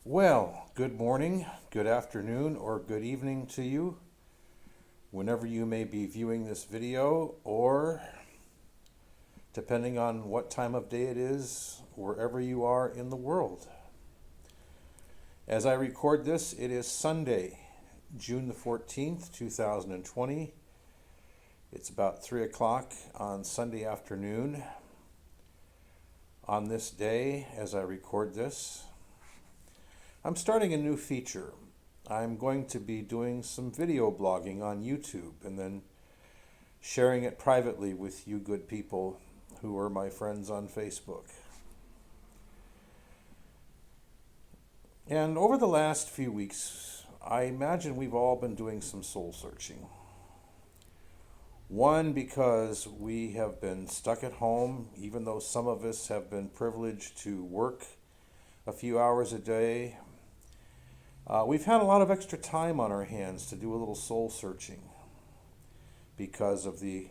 Well, good morning, good afternoon, or good evening to you, whenever you may be viewing this video, or depending on what time of day it is, wherever you are in the world. As I record this, it is Sunday, June the 14th, 2020. It's about 3 o'clock on Sunday afternoon. On this day, as I record this, I'm starting a new feature. I'm going to be doing some video blogging on YouTube and then sharing it privately with you good people who are my friends on Facebook. And over the last few weeks, I imagine we've all been doing some soul searching. One, because we have been stuck at home, even though some of us have been privileged to work a few hours a day. We've had a lot of extra time on our hands to do a little soul searching because of the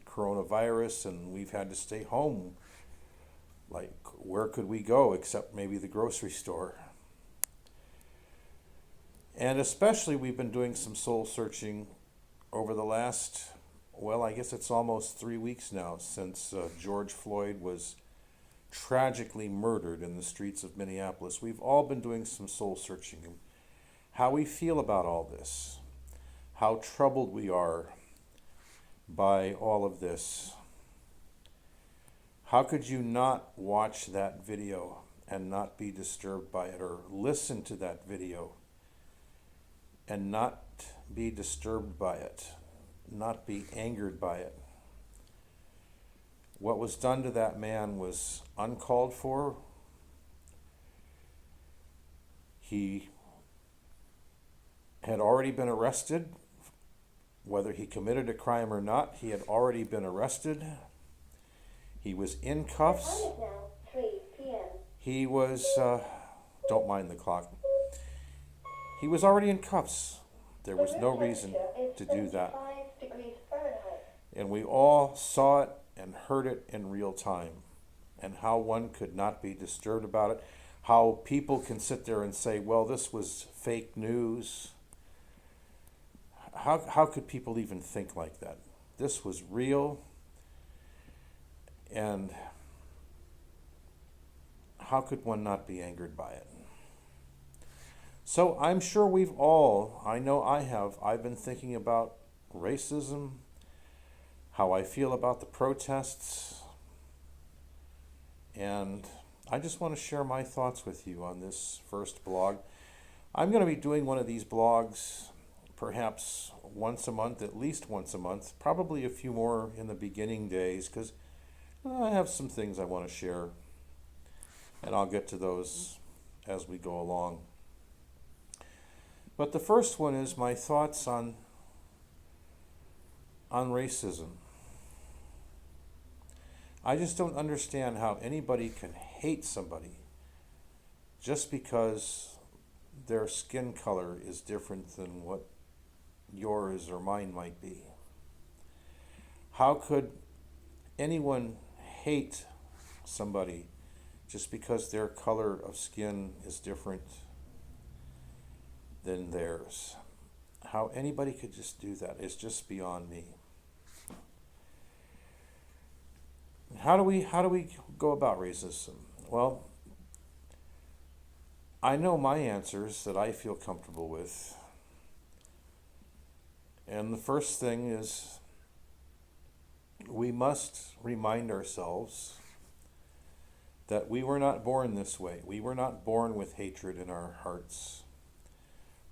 coronavirus, and we've had to stay home. Like, where could we go except maybe the grocery store? And especially we've been doing some soul searching over the last, well, I guess it's almost 3 weeks now since George Floyd was tragically murdered in the streets of Minneapolis. We've all been doing some soul searching. How we feel about all this, how troubled we are by all of this. How could you not watch that video and not be disturbed by it, or listen to that video and not be disturbed by it, not be angered by it? What was done to that man was uncalled for. He had already been arrested. Whether he committed a crime or not, he had already been arrested. He was in cuffs. The time is now 3 p.m. He was, don't mind the clock. He was already in cuffs. There was no reason to do that. 75 degrees Fahrenheit. And we all saw it and heard it in real time. And how one could not be disturbed about it. How people can sit there and say, well, this was fake news. How could people even think like that? This was real, and how could one not be angered by it? So I'm sure we've all, I know I have, I've been thinking about racism, how I feel about the protests, and I just want to share my thoughts with you on this first blog. I'm going to be doing one of these blogs perhaps once a month, at least once a month, probably a few more in the beginning days, because I have some things I want to share, and I'll get to those as we go along. But the first one is my thoughts on racism. I just don't understand how anybody can hate somebody just because their skin color is different than what yours or mine might be. How could anyone hate somebody just because their color of skin is different than theirs? How anybody could just do that is just beyond me. How do we go about racism? Well, I know my answers that I feel comfortable with. And the first thing is, we must remind ourselves that we were not born this way. We were not born with hatred in our hearts.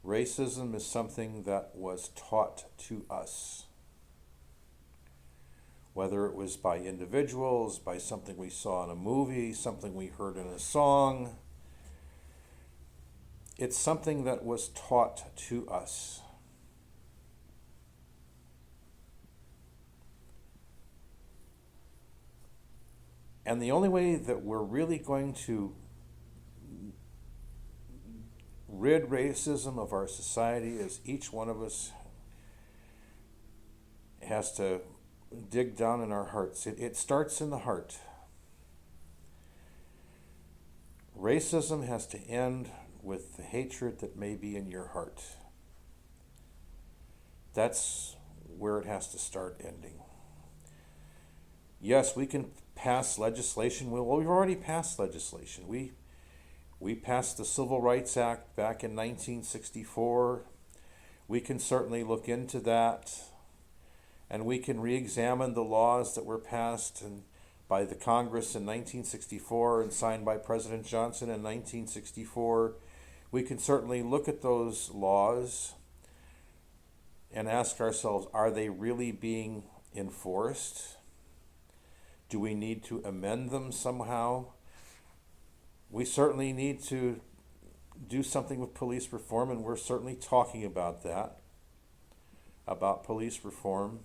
Racism is something that was taught to us. Whether it was by individuals, by something we saw in a movie, something we heard in a song, it's something that was taught to us. And the only way that we're really going to rid racism of our society is each one of us has to dig down in our hearts. It starts in the heart. Racism has to end with the hatred that may be in your heart. That's where it has to start ending. Yes, we can pass legislation. Well, we've already passed legislation. We passed the Civil Rights Act back in 1964. We can certainly look into that, and we can re-examine the laws that were passed by the Congress in 1964 and signed by President Johnson in 1964. We can certainly look at those laws and ask ourselves, are they really being enforced? Do we need to amend them somehow? We certainly need to do something with police reform, and we're certainly talking about that, about police reform.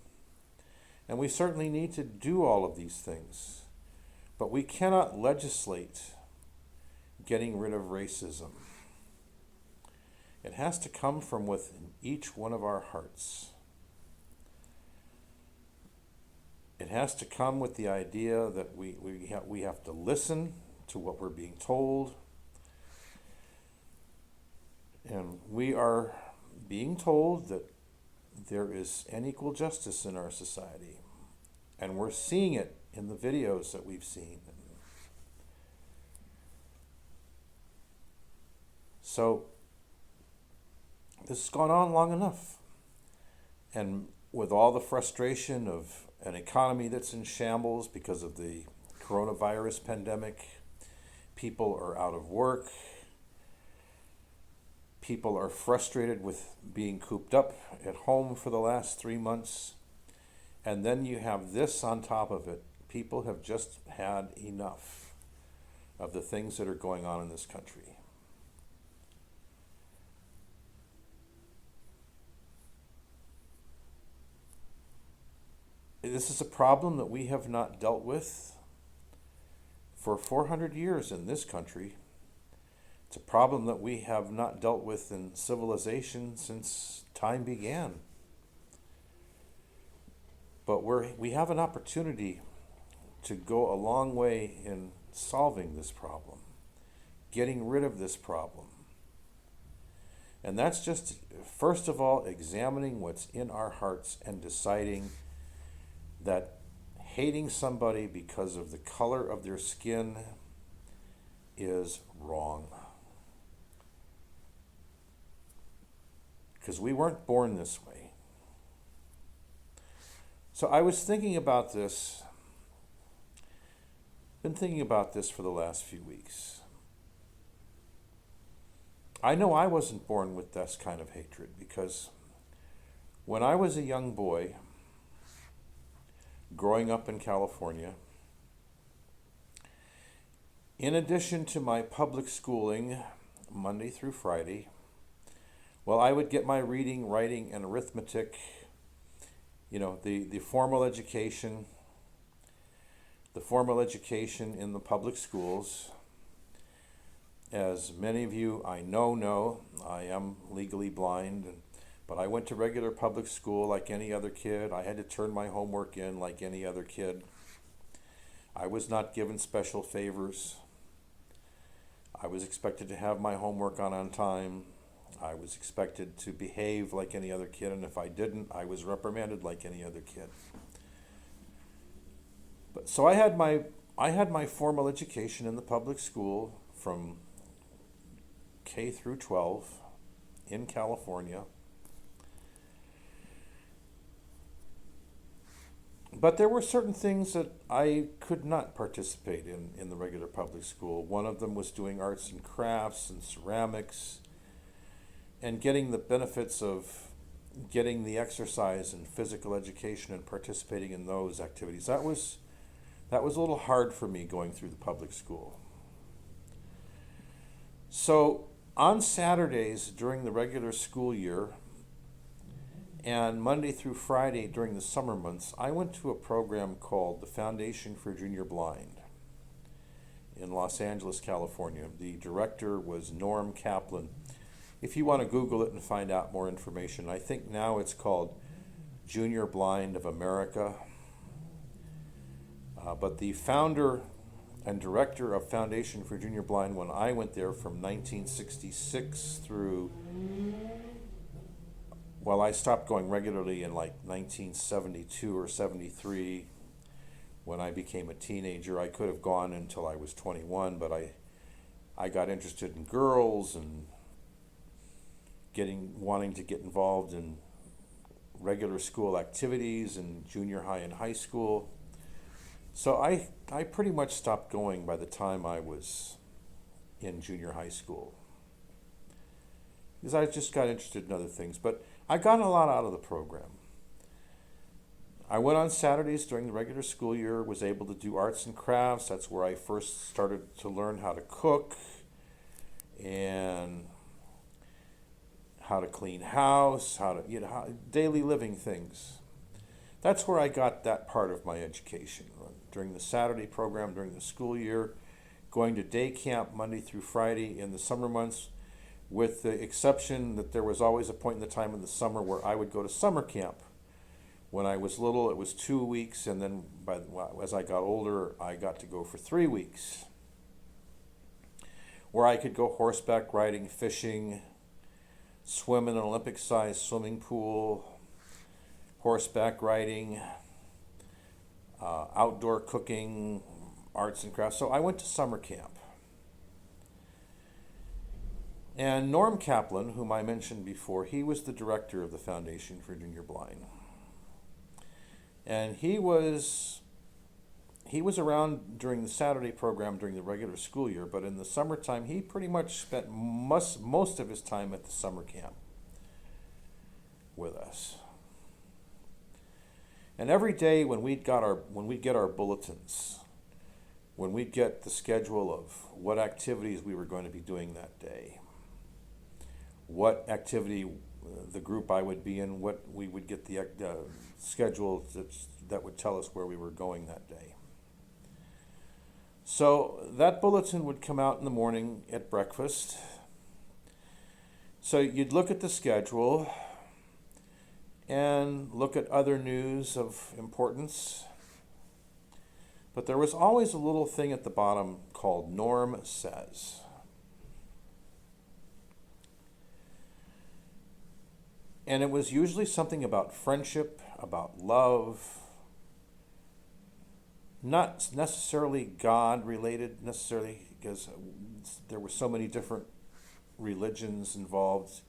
And we certainly need to do all of these things. But we cannot legislate getting rid of racism. It has to come from within each one of our hearts. It has to come with the idea that we have to listen to what we're being told. And we are being told that there is unequal justice in our society. And we're seeing it in the videos that we've seen. So this has gone on long enough. And with all the frustration of an economy that's in shambles because of the coronavirus pandemic, people are out of work. People are frustrated with being cooped up at home for the last 3 months. And then you have this on top of it. People have just had enough of the things that are going on in this country. This is a problem that we have not dealt with for 400 years in this country. It's a problem that we have not dealt with in civilization since time began. But we have an opportunity to go a long way in solving this problem, getting rid of this problem. And that's just, first of all, examining what's in our hearts and deciding that hating somebody because of the color of their skin is wrong. Because we weren't born this way. So I was thinking about this, been thinking about this for the last few weeks. I know I wasn't born with this kind of hatred because when I was a young boy, growing up in California, in addition to my public schooling, Monday through Friday, well, I would get my reading, writing, and arithmetic, the formal education in the public schools. As many of you I know, I am legally blind, but I went to regular public school like any other kid. I had to turn my homework in like any other kid. I was not given special favors. I was expected to have my homework on time. I was expected to behave like any other kid, and if I didn't, I was reprimanded like any other kid. But so I had my formal education in the public school from K through 12 in California. But there were certain things that I could not participate in the regular public school. One of them was doing arts and crafts and ceramics and getting the benefits of getting the exercise and physical education and participating in those activities. That was a little hard for me going through the public school. So on Saturdays during the regular school year, and Monday through Friday during the summer months, I went to a program called the Foundation for Junior Blind in Los Angeles, California. The director was Norm Kaplan. If you want to Google it and find out more information, I think now it's called Junior Blind of America. But the founder and director of Foundation for Junior Blind when I went there from 1966 through, well, I stopped going regularly in like 1972 or 73 when I became a teenager. I could have gone until I was 21, but I got interested in girls and wanting to get involved in regular school activities in junior high and high school. So I pretty much stopped going by the time I was in junior high school, because I just got interested in other things. But I got a lot out of the program. I went on Saturdays during the regular school year, was able to do arts and crafts. That's where I first started to learn how to cook and how to clean house, daily living things. That's where I got that part of my education. During the Saturday program, during the school year, going to day camp Monday through Friday in the summer months, with the exception that there was always a point in the time in the summer where I would go to summer camp. When I was little, it was 2 weeks, and then as I got older, I got to go for 3 weeks, where I could go horseback riding, fishing, swim in an Olympic-sized swimming pool, horseback riding, outdoor cooking, arts and crafts. So I went to summer camp. And Norm Kaplan, whom I mentioned before, he was the director of the Foundation for Junior Blind. And he was around during the Saturday program during the regular school year, but in the summertime, he pretty much spent most of his time at the summer camp with us. And every day when we'd get our bulletins, when we'd get the schedule of what activities we were going to be doing that day, what activity the group I would be in, what we would get the schedule that would tell us where we were going that day. So that bulletin would come out in the morning at breakfast. So you'd look at the schedule and look at other news of importance. But there was always a little thing at the bottom called Norm Says. And it was usually something about friendship, about love, not necessarily God related necessarily, because there were so many different religions involved.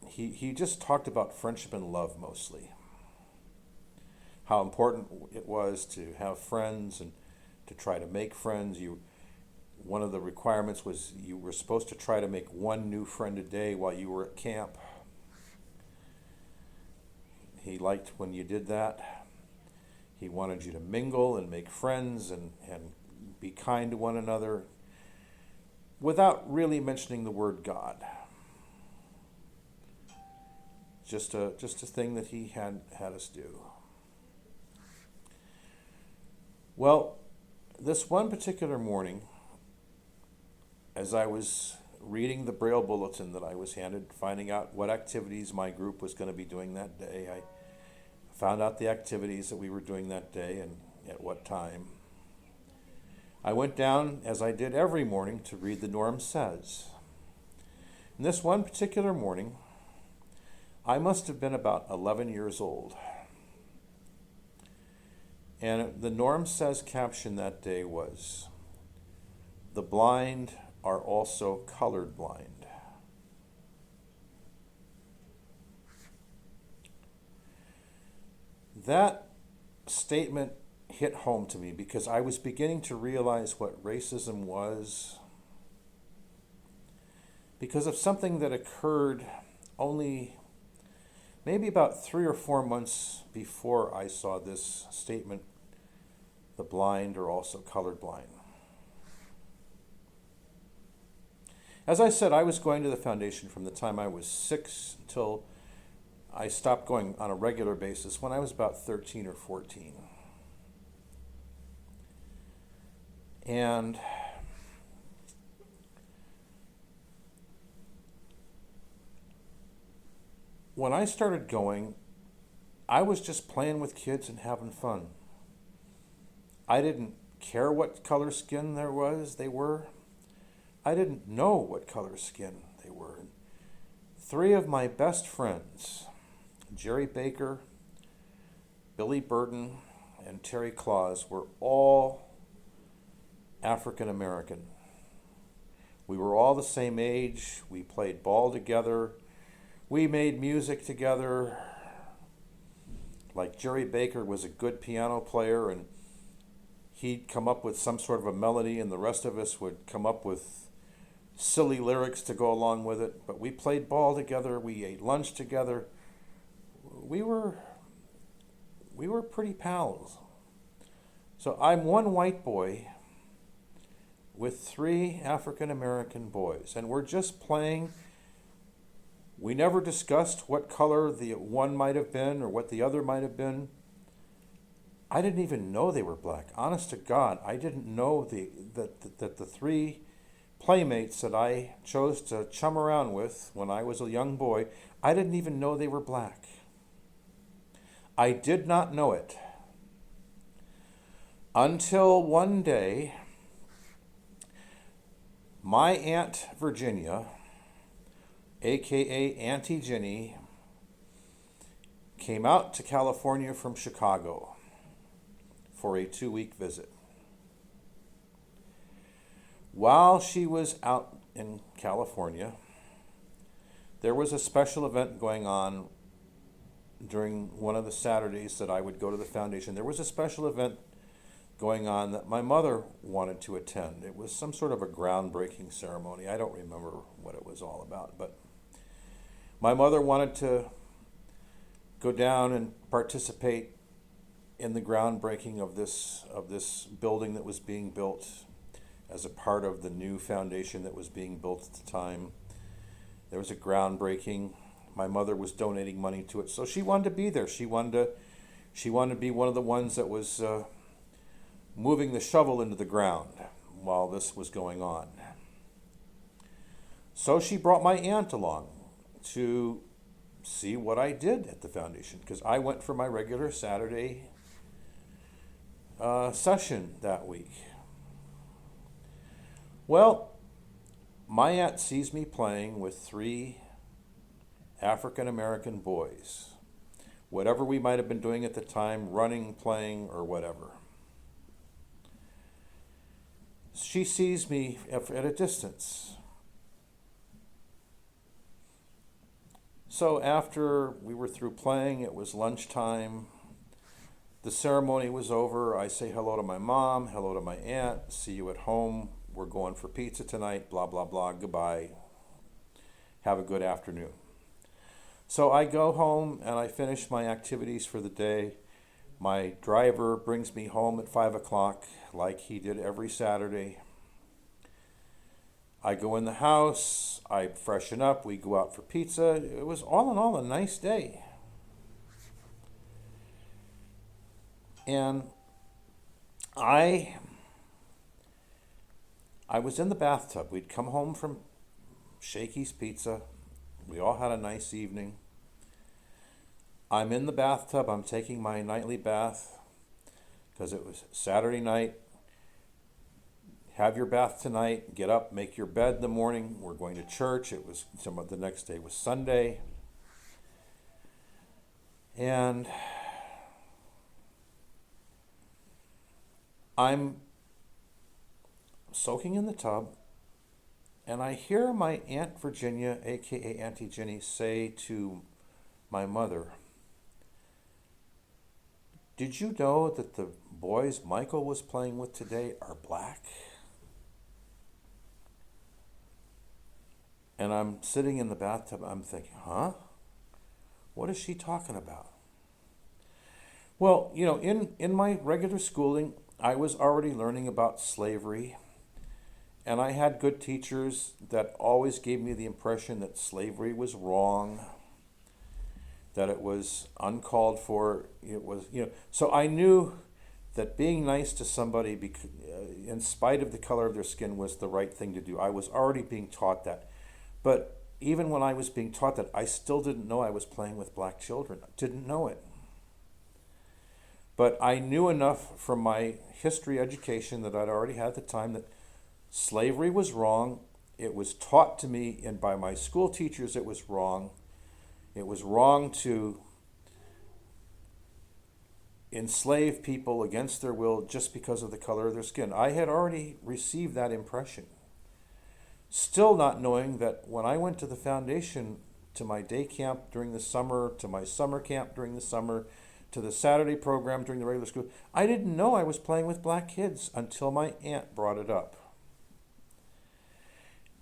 He just talked about friendship and love mostly. How important it was to have friends and to try to make friends. One of the requirements was you were supposed to try to make one new friend a day while you were at camp. He liked when you did that. He wanted you to mingle and make friends and be kind to one another without really mentioning the word God. Just a thing that he had us do. Well, this one particular morning, as I was reading the Braille bulletin that I was handed, finding out what activities my group was going to be doing that day, I found out the activities that we were doing that day and at what time. I went down, as I did every morning, to read the Norm Says. And this one particular morning, I must have been about 11 years old. And the Norm Says caption that day was, "The blind are also colored blind." That statement hit home to me because I was beginning to realize what racism was because of something that occurred only maybe about 3 or 4 months before I saw this statement, "The blind are also colored blind." As I said, I was going to the Foundation from the time I was 6 until I stopped going on a regular basis when I was about 13 or 14. And when I started going, I was just playing with kids and having fun. I didn't care what color skin they were. I didn't know what color skin they were. Three of my best friends, Jerry Baker, Billy Burton, and Terry Claus, were all African American. We were all the same age. We played ball together. We made music together. Like Jerry Baker was a good piano player, and he'd come up with some sort of a melody, and the rest of us would come up with silly lyrics to go along with it. But we played ball together. We ate lunch together. We were pretty pals. So I'm one white boy with three African American boys, and we're just playing. We never discussed what color the one might have been or what the other might have been. I didn't even know they were black. Honest to God, I didn't know that the three playmates that I chose to chum around with when I was a young boy, I didn't even know they were black. I did not know it until one day my Aunt Virginia, aka Auntie Ginny, came out to California from Chicago for a 2-week visit. While she was out in California, there was a special event going on during one of the Saturdays that I would go to the foundation. There was a special event going on that my mother wanted to attend. It was some sort of a groundbreaking ceremony. I don't remember what it was all about, but my mother wanted to go down and participate in the groundbreaking of this building that was being built as a part of the new foundation that was being built at the time. There was a groundbreaking. My mother was donating money to it, so she wanted to be there. She wanted to be one of the ones that was moving the shovel into the ground while this was going on. So she brought my aunt along to see what I did at the foundation, because I went for my regular Saturday session that week. Well, my aunt sees me playing with three African American boys, whatever we might have been doing at the time, running, playing, or whatever. She sees me at a distance. So after we were through playing, it was lunchtime. The ceremony was over. I say hello to my mom, hello to my aunt, see you at home. We're going for pizza tonight, blah, blah, blah, goodbye. Have a good afternoon. So I go home and I finish my activities for the day. My driver brings me home at 5 o'clock like he did every Saturday. I go in the house, I freshen up, we go out for pizza. It was all in all a nice day. And I was in the bathtub. We'd come home from Shakey's Pizza. We all had a nice evening. I'm in the bathtub. I'm taking my nightly bath because it was Saturday night. Have your bath tonight. Get up, make your bed in the morning. We're going to church. The next day was Sunday. And I'm soaking in the tub, and I hear my Aunt Virginia, aka Auntie Ginny, say to my mother, "Did you know that the boys Michael was playing with today are black?" And I'm sitting in the bathtub, I'm thinking, huh? What is she talking about? Well, in my regular schooling, I was already learning about slavery. And I had good teachers that always gave me the impression that slavery was wrong, that it was uncalled for. So I knew that being nice to somebody, in spite of the color of their skin, was the right thing to do. I was already being taught that. But even when I was being taught that, I still didn't know I was playing with black children. I didn't know it. But I knew enough from my history education that I'd already had at the time that slavery was wrong. It was taught to me and by my school teachers it was wrong. It was wrong to enslave people against their will just because of the color of their skin. I had already received that impression. Still not knowing that when I went to the foundation, to my day camp during the summer, to my summer camp during the summer, to the Saturday program during the regular school, I didn't know I was playing with black kids until my aunt brought it up.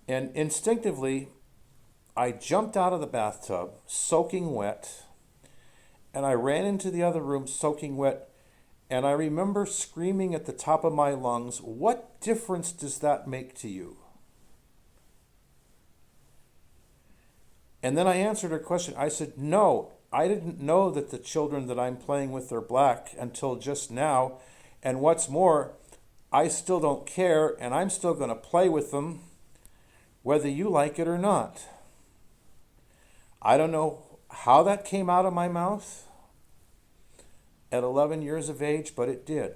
And instinctively, I jumped out of the bathtub, soaking wet, and I ran into the other room, soaking wet, and I remember screaming at the top of my lungs, "What difference does that make to you?" And then I answered her question. I said, "No, I didn't know that the children that I'm playing with are black until just now. And what's more, I still don't care, and I'm still going to play with them, whether you like it or not." I don't know how that came out of my mouth at 11 years of age, but it did.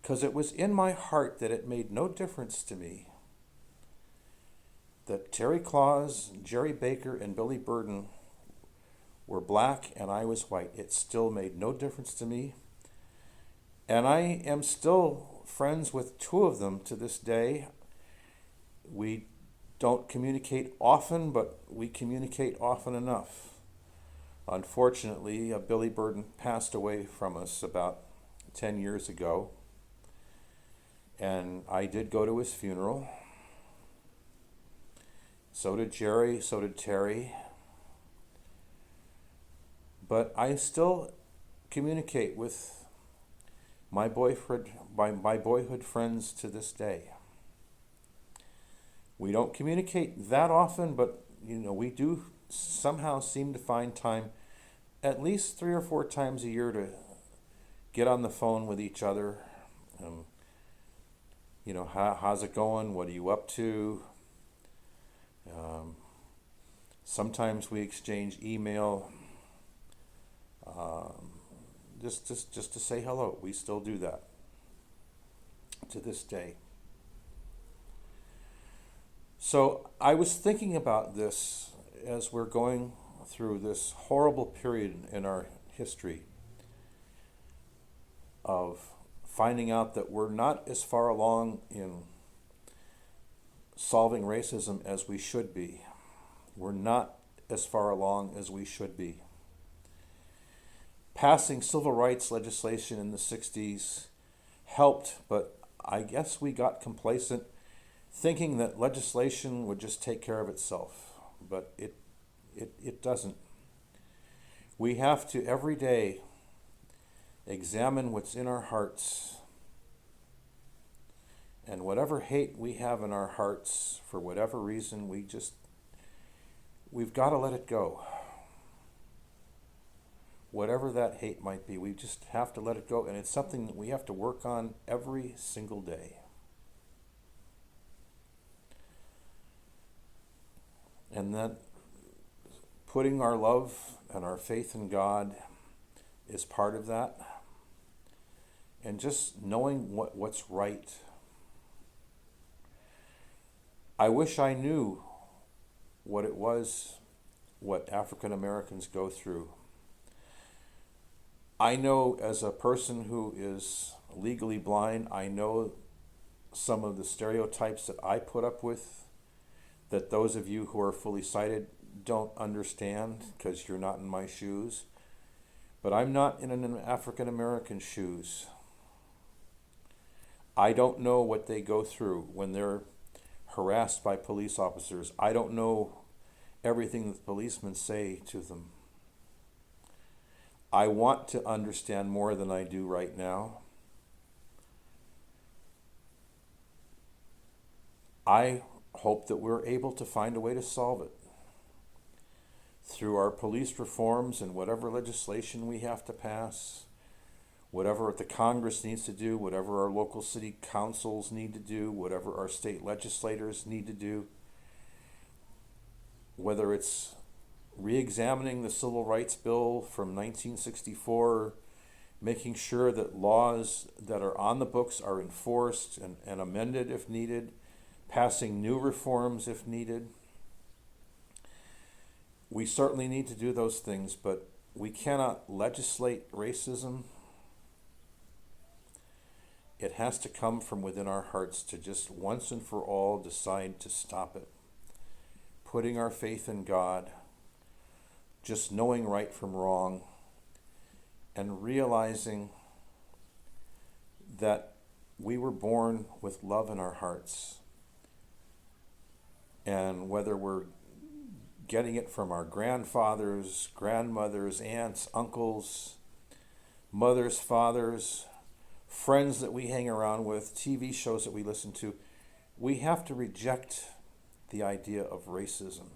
Because it was in my heart that it made no difference to me that Terry Claus, Jerry Baker, and Billy Burden were black and I was white. It still made no difference to me. And I am still friends with two of them to this day. We don't communicate often, but we communicate often enough. Unfortunately, Billy Burden passed away from us about 10 years ago. And I did go to his funeral. So did Jerry, so did Terry. But I still communicate with my boyhood friends to this day. We don't communicate that often, but we do somehow seem to find time at least 3 or 4 times a year to get on the phone with each other. How's it going? What are you up to? Sometimes we exchange email, just to say hello. We still do that to this day. So I was thinking about this as we're going through this horrible period in our history of finding out that we're not as far along in solving racism as we should be. We're not as far along as we should be. Passing civil rights legislation in the 60s helped, but I guess we got complacent thinking that legislation would just take care of itself, but it doesn't. We have to every day examine what's in our hearts, and whatever hate we have in our hearts for whatever reason, we've got to let it go. Whatever that hate might be, we just have to let it go, and it's something that we have to work on every single day. And then putting our love and our faith in God is part of that. And just knowing what's right. I wish I knew what it was, what African Americans go through. I know as a person who is legally blind, I know some of the stereotypes that I put up with that those of you who are fully sighted don't understand because you're not in my shoes. But I'm not in an African American's shoes. I don't know what they go through when they're harassed by police officers. I don't know everything that policemen say to them. I want to understand more than I do right now. I hope that we're able to find a way to solve it through our police reforms and whatever legislation we have to pass, whatever the Congress needs to do, whatever our local city councils need to do, whatever our state legislators need to do, whether it's re-examining the Civil Rights Bill from 1964, making sure that laws that are on the books are enforced and amended if needed, passing new reforms if needed. We certainly need to do those things, but we cannot legislate racism. It has to come from within our hearts to just once and for all decide to stop it. Putting our faith in God, just knowing right from wrong, and realizing that we were born with love in our hearts. And whether we're getting it from our grandfathers, grandmothers, aunts, uncles, mothers, fathers, friends that we hang around with, TV shows that we listen to, we have to reject the idea of racism.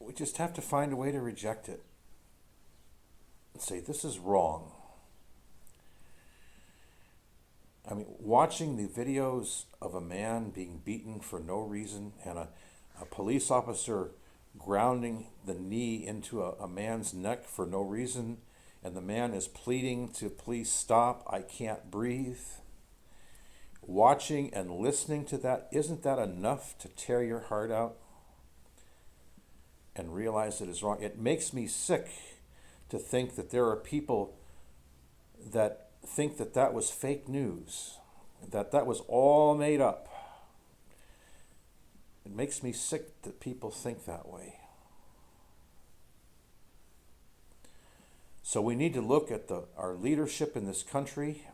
We just have to find a way to reject it and say, this is wrong. I mean, watching the videos of a man being beaten for no reason and a police officer grounding the knee into a man's neck for no reason, and the man is pleading to please stop, I can't breathe. Watching and listening to that, isn't that enough to tear your heart out and realize it is wrong? It makes me sick to think that there are people that think that that was fake news, that that was all made up. It makes me sick that people think that way. So we need to look at our leadership in this country,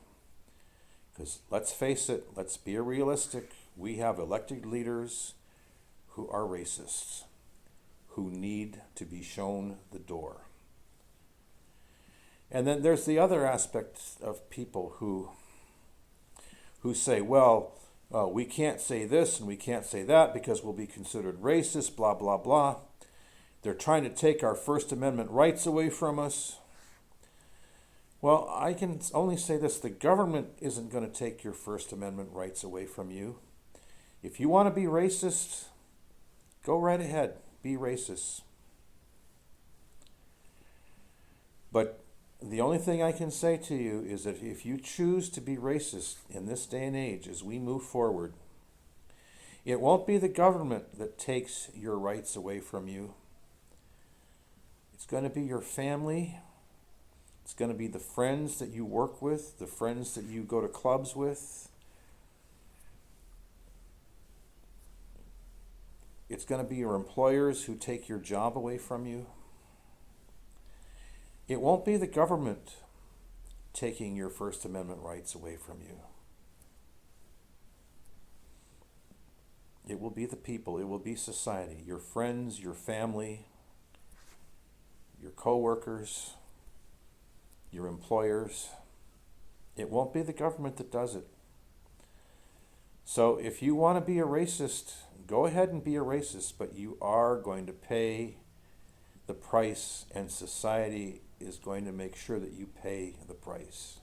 because let's face it, let's be realistic. We have elected leaders who are racists, who need to be shown the door. And then there's the other aspect of people who say, well, we can't say this and we can't say that because we'll be considered racist, blah, blah, blah. They're trying to take our First Amendment rights away from us. Well, I can only say this, the government isn't going to take your First Amendment rights away from you. If you want to be racist, go right ahead, be racist. But the only thing I can say to you is that if you choose to be racist in this day and age as we move forward, it won't be the government that takes your rights away from you. It's going to be your family. It's going to be the friends that you work with, the friends that you go to clubs with. It's going to be your employers who take your job away from you. It won't be the government taking your First Amendment rights away from you. It will be the people, it will be society, your friends, your family, your co-workers, your employers. It won't be the government that does it. So if you want to be a racist, go ahead and be a racist, but you are going to pay the price, and society is going to make sure that you pay the price.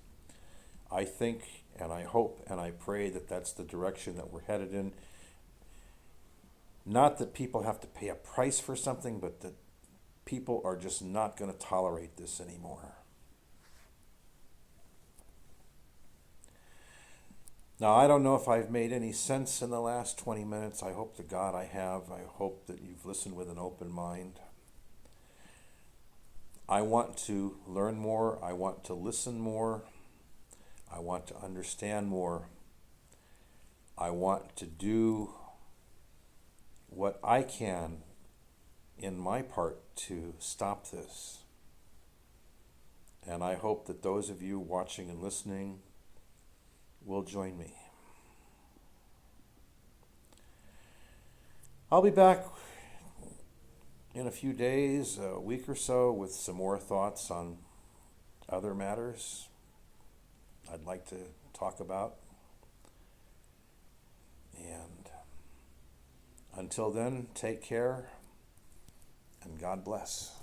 I think, and I hope, and I pray that that's the direction that we're headed in. Not that people have to pay a price for something, but that people are just not going to tolerate this anymore. Now, I don't know if I've made any sense in the last 20 minutes. I hope to God I have. I hope that you've listened with an open mind. I want to learn more. I want to listen more. I want to understand more. I want to do what I can in my part to stop this. And I hope that those of you watching and listening will join me. I'll be back in a few days, a week or so, with some more thoughts on other matters I'd like to talk about. And until then, take care and God bless.